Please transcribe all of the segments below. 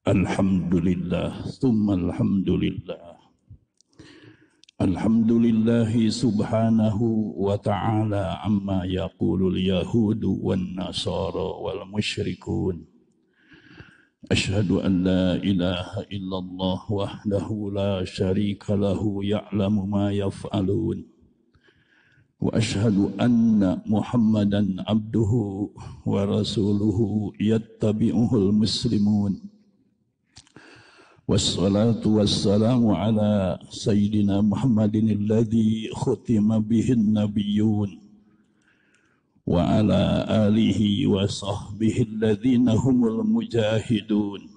Alhamdulillah, thumma alhamdulillah. Alhamdulillahi subhanahu wa ta'ala amma yaqulul yahudu wan nasara wal musyrikun. Ashhadu an la ilaha illallah wahdahu la syarika lahu ya'lamu ma yaf'alun. Wa ashhadu anna Muhammadan abduhu wa rasuluhu yattabi'uhul muslimun. Wassalatu wassalamu ala Sayyidina Muhammadin alladhi khutima bihin nabiyyun wa ala alihi wa sahbihi alladhina humul mujahidun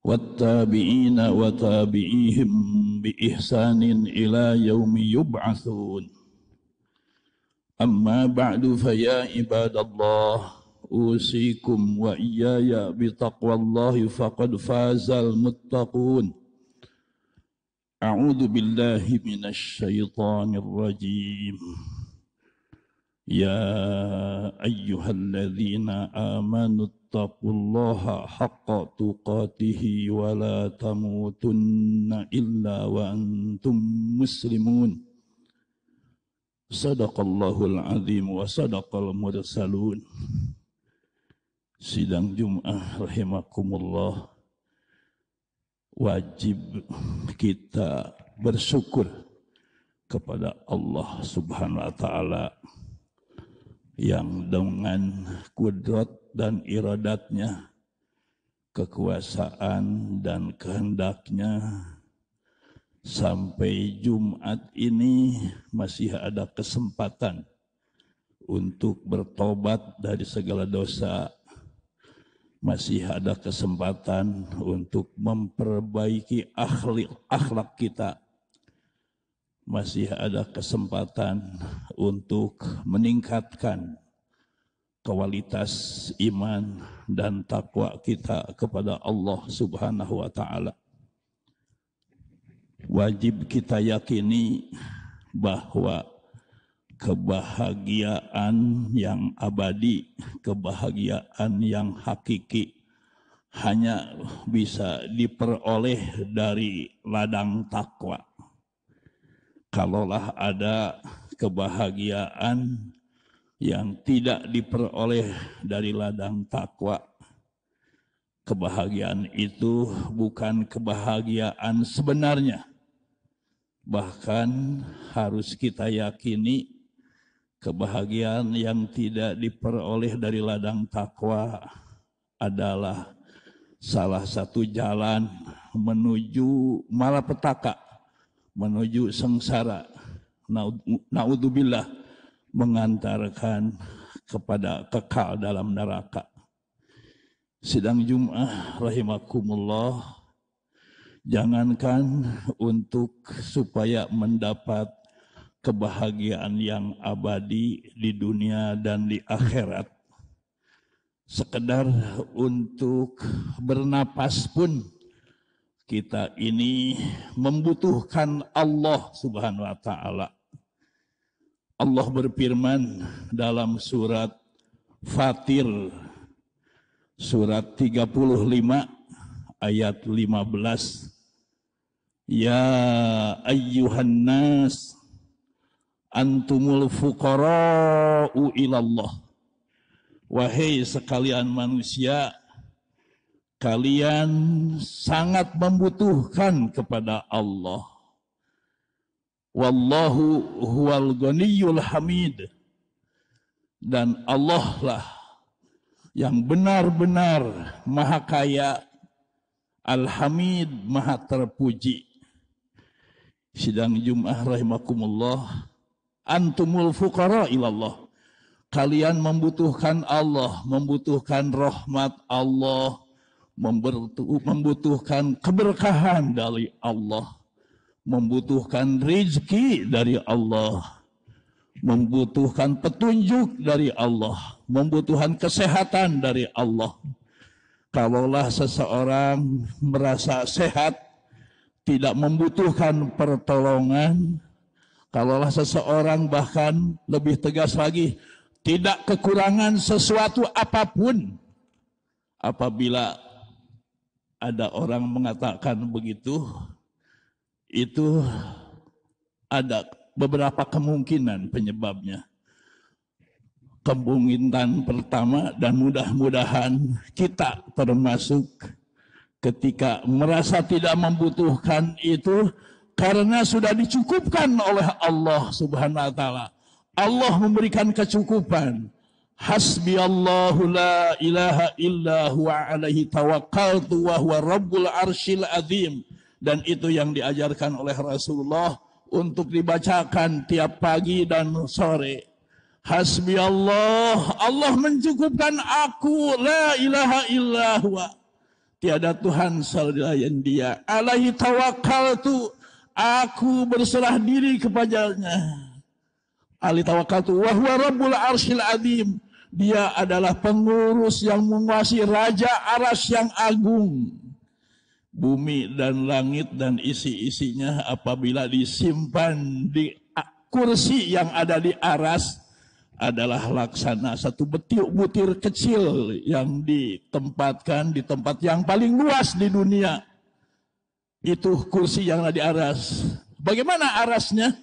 wattabi'ina wa tabi'ihim bi ihsanin ila yaumi yub'atsun. Amma ba'du fa ya ibadallah, usikum wa iyaya bitaqwallahi faqad fazal muttaqun. A'udzu billahi minasy syaithanir rajim. Ya ayyuhalladzina amanu taqullaha haqqa tuqatih wa la tamutunna illa wa antum muslimun. Sadaqallahul azim wa sadaqal mursalun. Sidang Jum'ah rahimakumullah, wajib kita bersyukur kepada Allah subhanahu wa ta'ala yang dengan kudrat dan iradatnya, kekuasaan dan kehendaknya, sampai Jumat ini masih ada kesempatan untuk bertobat dari segala dosa. Masih ada kesempatan untuk memperbaiki akhlak kita. Masih ada kesempatan untuk meningkatkan kualitas iman dan takwa kita kepada Allah subhanahu wa ta'ala. Wajib kita yakini bahwa kebahagiaan yang abadi, kebahagiaan yang hakiki hanya bisa diperoleh dari ladang takwa. Kalaulah ada kebahagiaan yang tidak diperoleh dari ladang takwa, kebahagiaan itu bukan kebahagiaan sebenarnya. Bahkan harus kita yakini kebahagiaan yang tidak diperoleh dari ladang takwa adalah salah satu jalan menuju malapetaka, menuju sengsara. Naudzubillah, mengantarkan kepada kekal dalam neraka. Sidang Jum'ah rahimakumullah, jangankan untuk supaya mendapat kebahagiaan yang abadi di dunia dan di akhirat, sekedar untuk bernapas pun kita ini membutuhkan Allah subhanahu wa ta'ala. Allah berfirman dalam surat Fatir, surat 35 ayat 15. Ya ayyuhan nas antumul fuqara'u ilallah. Wahai sekalian manusia, kalian sangat membutuhkan kepada Allah. Wallahu huwal ghaniyyul hamid. Dan Allah lah yang benar-benar maha kaya, al-hamid, maha terpuji. Sidang Jum'ah rahimakumullah, antumul fuqara ilallah. Kalian membutuhkan Allah, membutuhkan rahmat Allah, membutuhkan keberkahan dari Allah, membutuhkan rezeki dari Allah, membutuhkan petunjuk dari Allah, membutuhkan kesehatan dari Allah. Kalaulah seseorang merasa sehat, tidak membutuhkan pertolongan, kalaulah seseorang bahkan lebih tegas lagi, tidak kekurangan sesuatu apapun, apabila ada orang mengatakan begitu, itu ada beberapa kemungkinan penyebabnya. Kemungkinan pertama, dan mudah-mudahan kita termasuk, ketika merasa tidak membutuhkan itu karena sudah dicukupkan oleh Allah Subhanahu wa taala. Allah memberikan kecukupan. Hasbi Allahu la ilaha illa huwa alaihi tawakkaltu wa huwa rabbul arsyil azim. Dan itu yang diajarkan oleh Rasulullah untuk dibacakan tiap pagi dan sore. Hasbi Allah, Allah mencukupkan aku, la ilaha illa huwa, tiada Tuhan selain Dia. Alaihi tawakkaltu, aku berserah diri kepadanya. Alaihi tawakkaltu wa huwa rabbul arsyil azim. Dia adalah pengurus yang menguasai raja aras yang agung. Bumi dan langit dan isi-isinya apabila disimpan di kursi yang ada di aras adalah laksana satu butir kecil yang ditempatkan di tempat yang paling luas di dunia. Itu kursi yang ada di aras. Bagaimana arasnya?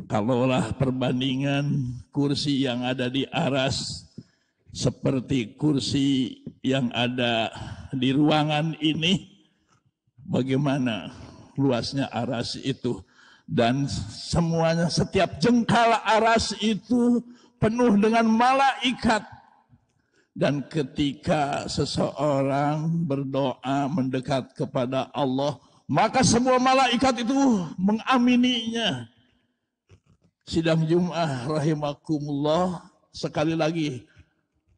Kalaulah perbandingan kursi yang ada di aras seperti kursi yang ada di ruangan ini, bagaimana luasnya aras itu? Dan semuanya, setiap jengkal aras itu penuh dengan malaikat. Dan ketika seseorang berdoa mendekat kepada Allah, maka semua malaikat itu mengamininya. Sidang Jum'ah rahimakumullah, sekali lagi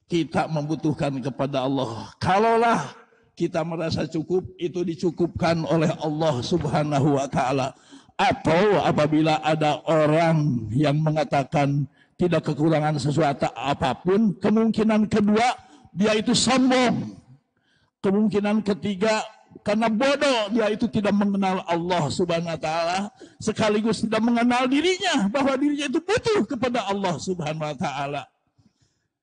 kita membutuhkan kepada Allah. Kalaulah kita merasa cukup, itu dicukupkan oleh Allah Subhanahu wa taala. Atau apabila ada orang yang mengatakan tidak kekurangan sesuatu apapun, kemungkinan kedua, dia itu sombong. Kemungkinan ketiga, karena bodoh, dia itu tidak mengenal Allah Subhanahu wa taala, sekaligus tidak mengenal dirinya bahwa dirinya itu butuh kepada Allah Subhanahu wa taala.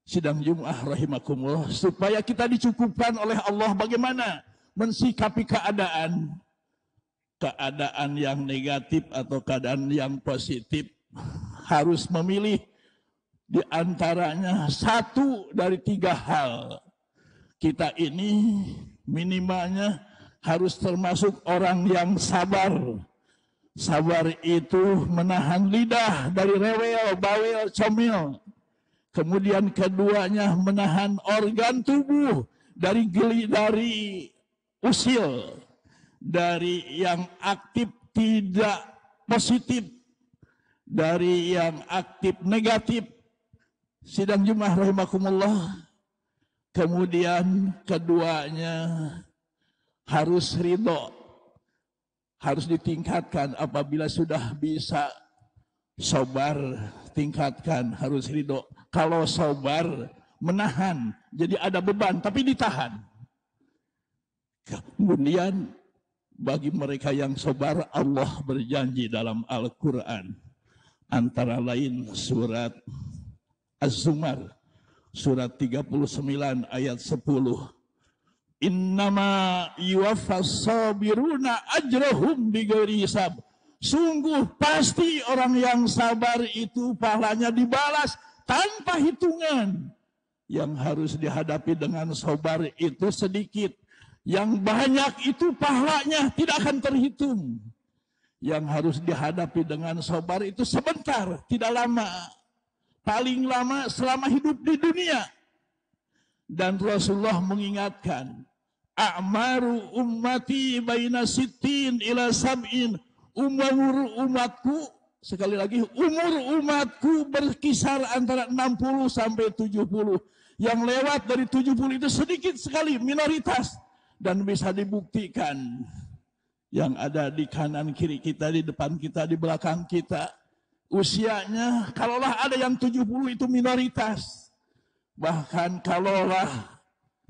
Sidang Jum'ah rahimakumullah, supaya kita dicukupkan oleh Allah, bagaimana mensikapi keadaan yang negatif atau keadaan yang positif. Harus memilih di antaranya satu dari tiga hal. Kita ini minimalnya harus termasuk orang yang sabar. Sabar itu menahan lidah dari rewel, bawel, comel. Kemudian keduanya menahan organ tubuh dari geli, dari usil, dari yang aktif tidak positif, dari yang aktif negatif. Sidang Jum'ah rahimakumullah. Kemudian keduanya harus ridho, harus ditingkatkan. Apabila sudah bisa sabar, tingkatkan, harus ridho. Kalau sabar, menahan, jadi ada beban tapi ditahan. Kemudian bagi mereka yang sabar, Allah berjanji dalam Al-Quran, antara lain surat Az-Zumar, surat 39 ayat 10. Innama yuwaffas sabiruna ajrahum bighairi hisab. Sungguh pasti orang yang sabar itu pahalanya dibalas tanpa hitungan. Yang harus dihadapi dengan sabar itu sedikit, yang banyak itu pahalanya tidak akan terhitung. Yang harus dihadapi dengan sabar itu sebentar, tidak lama. Paling lama selama hidup di dunia. Dan Rasulullah mengingatkan, a'maru ummati baina sittin ila sab'in. Umur umatku, sekali lagi, umur umatku berkisar antara 60 sampai 70. Yang lewat dari 70 itu sedikit sekali, minoritas. Dan bisa dibuktikan yang ada di kanan kiri kita, di depan kita, di belakang kita, usianya kalaulah ada yang 70 itu minoritas. Bahkan kalaulah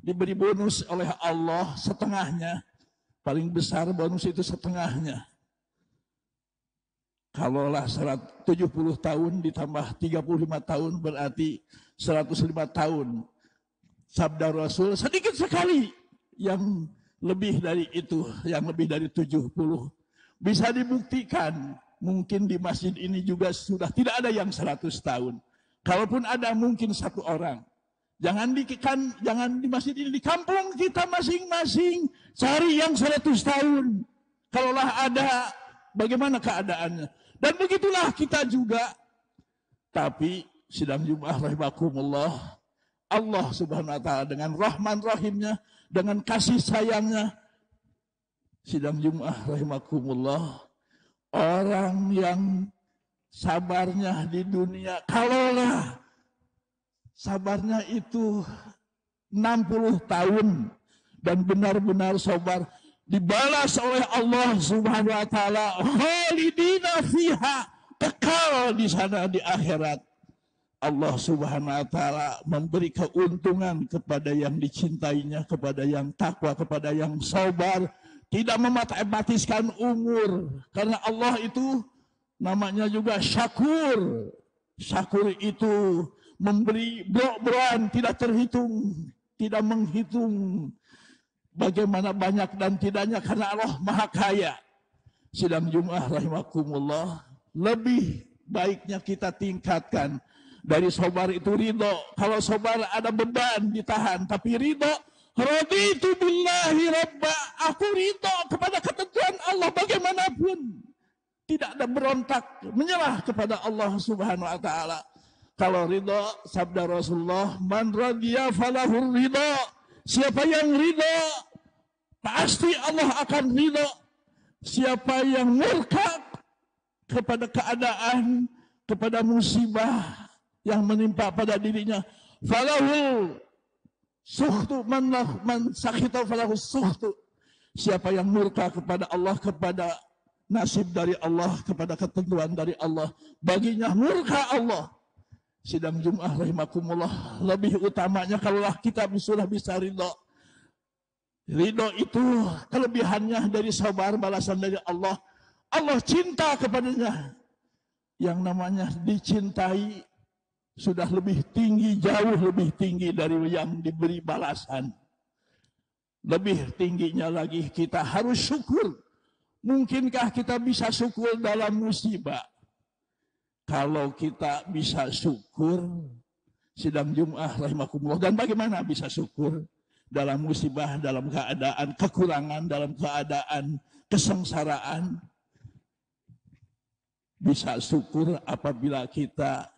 diberi bonus oleh Allah setengahnya, paling besar bonus itu setengahnya. Kalaulah 70 tahun ditambah 35 tahun berarti 105 tahun. Sabda Rasul sedikit sekali yang lebih dari itu, yang lebih dari 70. Bisa dibuktikan, mungkin di masjid ini juga sudah tidak ada yang 100 tahun. Kalaupun ada mungkin satu orang. Jangan di masjid ini, di kampung kita masing-masing cari yang 100 tahun. Kalaulah ada, bagaimana keadaannya? Dan begitulah kita juga. Tapi sidang Jumat rahimakumullah, Allah Subhanahu wa taala dengan rahman rahimnya, dengan kasih sayangnya, sidang Jumat rahimakumullah, orang yang sabarnya di dunia, kalaulah sabarnya itu 60 tahun dan benar-benar sabar, dibalas oleh Allah Subhanahu wa taala khalidina fiha, kekal di sana di akhirat. Allah Subhanahu wa taala memberi keuntungan kepada yang dicintainya, kepada yang takwa, kepada yang sabar, tidak mematematiskan umur, karena Allah itu namanya juga syakur. Syakur itu memberi brok-brokan, tidak terhitung, tidak menghitung bagaimana banyak dan tidaknya, karena Allah Maha Kaya. Sidang Jumat rahimakumullah, lebih baiknya kita tingkatkan dari sabar itu ridho. Kalau sabar ada beban ditahan, tapi ridho, raditu billahi rabba, aku ridho kepada ketentuan Allah bagaimanapun. Tidak ada berontak, menyerah kepada Allah Subhanahu wa taala. Kalau ridho, sabda Rasulullah, man radiya falahur ridho. Siapa yang ridho, pasti Allah akan ridho. Siapa yang murka kepada keadaan, kepada musibah yang menimpa pada dirinya, falahul sukhtu, man sakhita falahul sukhtu. Siapa yang murka kepada Allah, kepada nasib dari Allah, kepada ketentuan dari Allah, baginya murka Allah. Sidang Jumat rahimakumullah, lebih utamanya kalaulah kita sudah bisa ridho. Ridho itu kelebihannya dari sabar, balasan dari Allah. Allah cinta kepadanya. Yang namanya dicintai sudah lebih tinggi, jauh lebih tinggi dari yang diberi balasan. Lebih tingginya lagi kita harus syukur. Mungkinkah kita bisa syukur dalam musibah? Kalau kita bisa syukur, sidang Jumat rahimakumullah, dan bagaimana bisa syukur dalam musibah, dalam keadaan kekurangan, dalam keadaan kesengsaraan? Bisa syukur apabila kita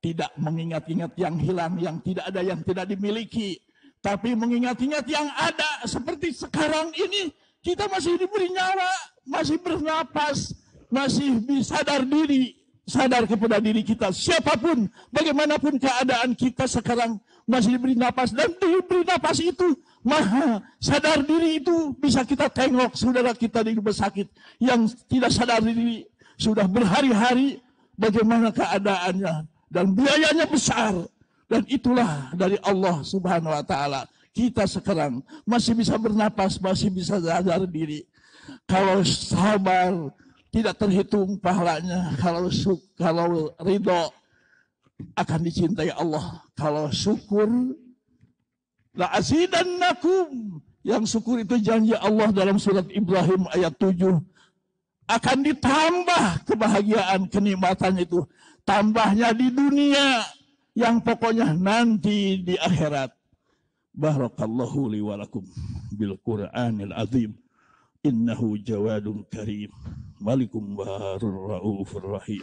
tidak mengingat-ingat yang hilang, yang tidak ada, yang tidak dimiliki, tapi mengingat-ingat yang ada. Seperti sekarang ini, kita masih diberi nyawa, masih bernapas, masih sadar diri, sadar kepada diri kita. Siapapun, bagaimanapun keadaan kita sekarang masih diberi napas, dan diberi napas itu maha sadar diri itu bisa kita tengok saudara kita di rumah sakit yang tidak sadar diri sudah berhari-hari bagaimana keadaannya, dan biayanya besar, dan itulah dari Allah Subhanahu wa taala. Kita sekarang masih bisa bernapas, masih bisa sadar diri. Kalau sabar tidak terhitung pahalanya. Kalau ridho akan dicintai Allah. Kalau syukur, la azidannakum. Yang syukur itu janji Allah dalam surat Ibrahim ayat 7. Akan ditambah kebahagiaan, kenikmatan itu. Tambahnya di dunia, yang pokoknya nanti di akhirat. Barakallahu li wa lakum bil Qur'anil azim. Innahu jawadun karim. Malikum warur raufur rahim.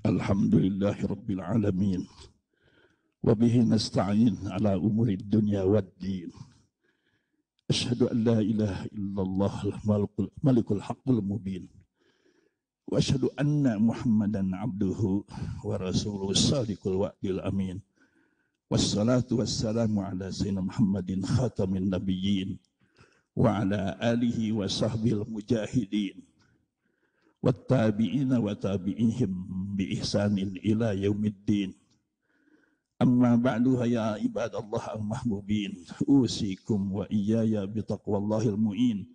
Alhamdulillahi rabbil alamin. Wabihi nasta'in ala umuri dunya waddin. Ashhadu an la ilaha illallah malikul haqqul mubin. Wa asyhadu anna Muhammadan abduhu wa rasuluhu sadiqul wa'dil amin. Wassalatu wassalamu ala sayyidina Muhammadin khatamin nabiyyin wa ala alihi wa sahbihi mujahidin wattabi'ina wa tabi'ihim bi ihsanin ila yaumiddin. Amma ba'du, ya ibadallah al-mahbubin, usikum wa iyaya bi taqwallahil mu'in.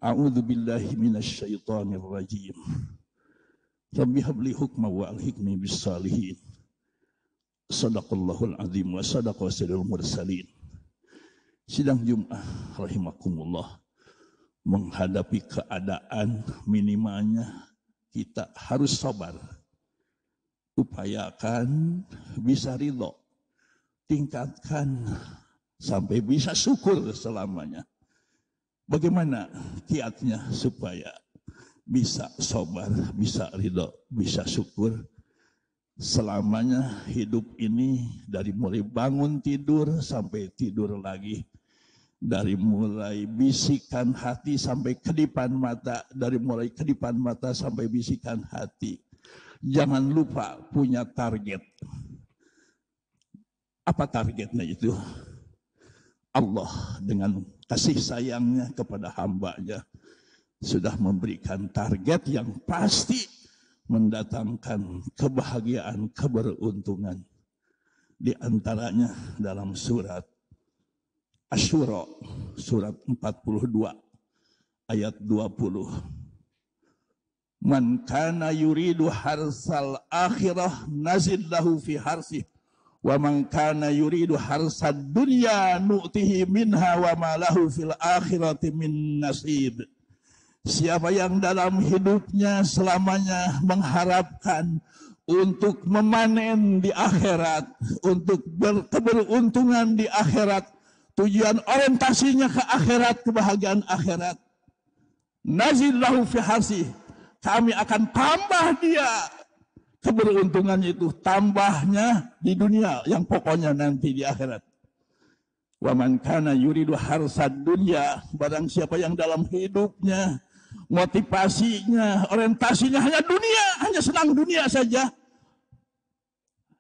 A'udzu billahi minasy syaithanir rajim. Rabbi habli hukma wa alhiqni bis salihin. Sadaqallahul azim wa sadaqa sayyidul mursalin. Sidang Jumat rahimakumullah, menghadapi keadaan minimalnya kita harus sabar. Upayakan bisa ridho, tingkatkan sampai bisa syukur selamanya. Bagaimana kiatnya supaya bisa sabar, bisa ridho, bisa syukur selamanya? Hidup ini dari mulai bangun tidur sampai tidur lagi, dari mulai bisikan hati sampai kedipan mata, dari mulai kedipan mata sampai bisikan hati. Jangan lupa punya target. Apa targetnya itu? Allah dengan kasih sayangnya kepada hambanya sudah memberikan target yang pasti mendatangkan kebahagiaan, keberuntungan. Di antaranya dalam surat Asy-Syura, surat 42 ayat 20. Man kana yuridu harsal akhirah nazid lahu fi harsih wa man kana yuridu harsad dunya nu'tihi minha wa ma lahu fil akhirati min nasib. Siapa yang dalam hidupnya selamanya mengharapkan untuk memanen di akhirat, untuk berkeberuntungan di akhirat, tujuan orientasinya ke akhirat, kebahagiaan akhirat, nazid lahu fi harsih, kami akan tambah dia keberuntungannya itu, tambahnya di dunia, yang pokoknya nanti di akhirat. Wa man kana yuridu harsad dunya, barang siapa yang dalam hidupnya motivasinya, orientasinya hanya dunia, hanya senang dunia saja,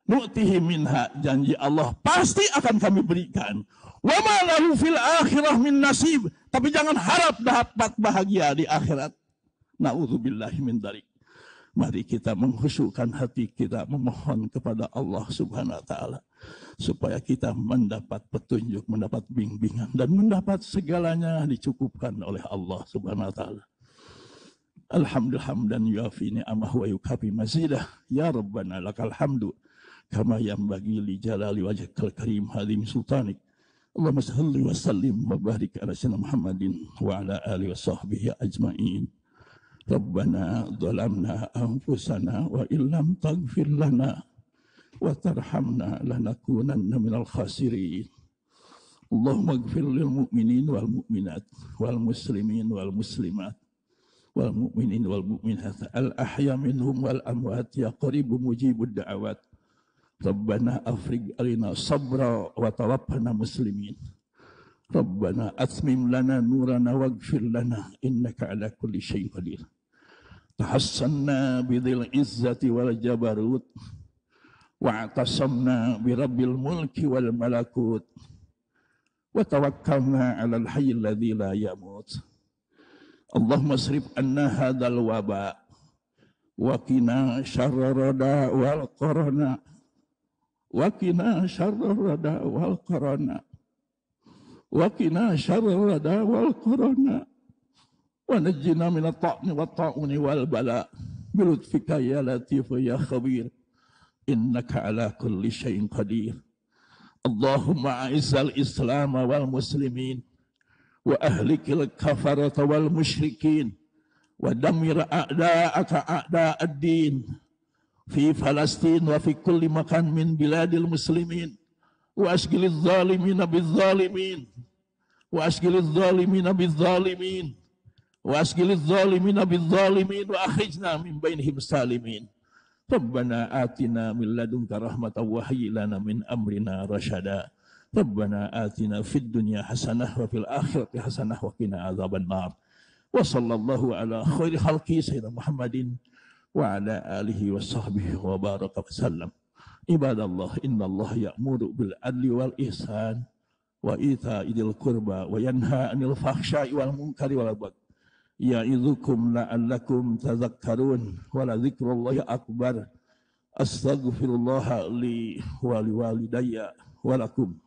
nu'tihi minha, janji Allah pasti akan kami berikan. Wa ma lahu fil akhirah min nasib, tapi jangan harap dapat bahagia di akhirat. Na'udzubillahi min dzalik. Mari kita mengkhusyukkan hati kita, memohon kepada Allah Subhanahu wa taala supaya kita mendapat petunjuk, mendapat bimbingan, dan mendapat segalanya dicukupkan oleh Allah Subhanahu wa taala. Alhamdulillah hamdan yuafi ni'amahu wa yukafi mazidah. Ya Rabbana lakal hamdu kama yanbaghi li jalali wajhikal karim hadim sultanik. Allahumma shalli wa sallim wa barik ala sayyidina Muhammadin wa ala alihi wa sahbihi ajma'in. Rabbana zalamna anfusana wa illam taghfir lana wa tarhamna lanakunanna minal khasirin. Allahumma ighfir lil mu'minin wal mu'minat wal muslimin wal muslimat wal mu'minin wal mu'minat al ahya minhum wal amwat ya qaribu mujibud da'awat. Rabbana afriq alina sabra wa tawaffana muslimin. Rabbana atmim lana nurana waghfir lana innaka ala kulli syai'in qadir. Tahassanna bidhil izzati wal jabarut wa'tasamna birabbil mulki wal malakut wa tawakkalna 'alal hayyil ladzi la yamut. Allahumma asrif anna hadzal waba wa qina syarra rada wal qarana wa qina syarra rada wal qarana wa qina syarra rada wal qarana wa najjina minat ta'ni wat ta'uni wal bala bi lutfika ya latif ya khabir innaka ala kulli syai'in qadir. Allahumma a'izzal islam wal muslimin wa ahlikil kafarata wal musyrikin wa damir a'da'aka a'da'ad din fi Falastin wa fi kulli makan min biladil muslimin wa asgiliz zalimina biz zalimin wa asgiliz zalimina biz zalimin wa asgiliz zalimina biz zalimin wa akhrijna min bainihim salimin. Rabbana atina min ladunka rahmatan wa hayyi lana min amrina rasyada. Rabbana atina fid dunya hasanah wa fil akhirati hasanah wa qina adzaban nar. Wa sallallahu ala khairi khalqi sayyidina Muhammadin wa ala alihi wa sahbihi wa baraka wa sallam. Ibadallah, innallaha ya'muru bil adli wal ihsan wa ita'i dzil qurba wa yanha 'anil fahsya'i wal munkari wal baghi. Ya'idzukum la'allakum tadhakkarun wa la dzikrullahi akbar. Astaghfirullah li wa liwalidayya wa lakum.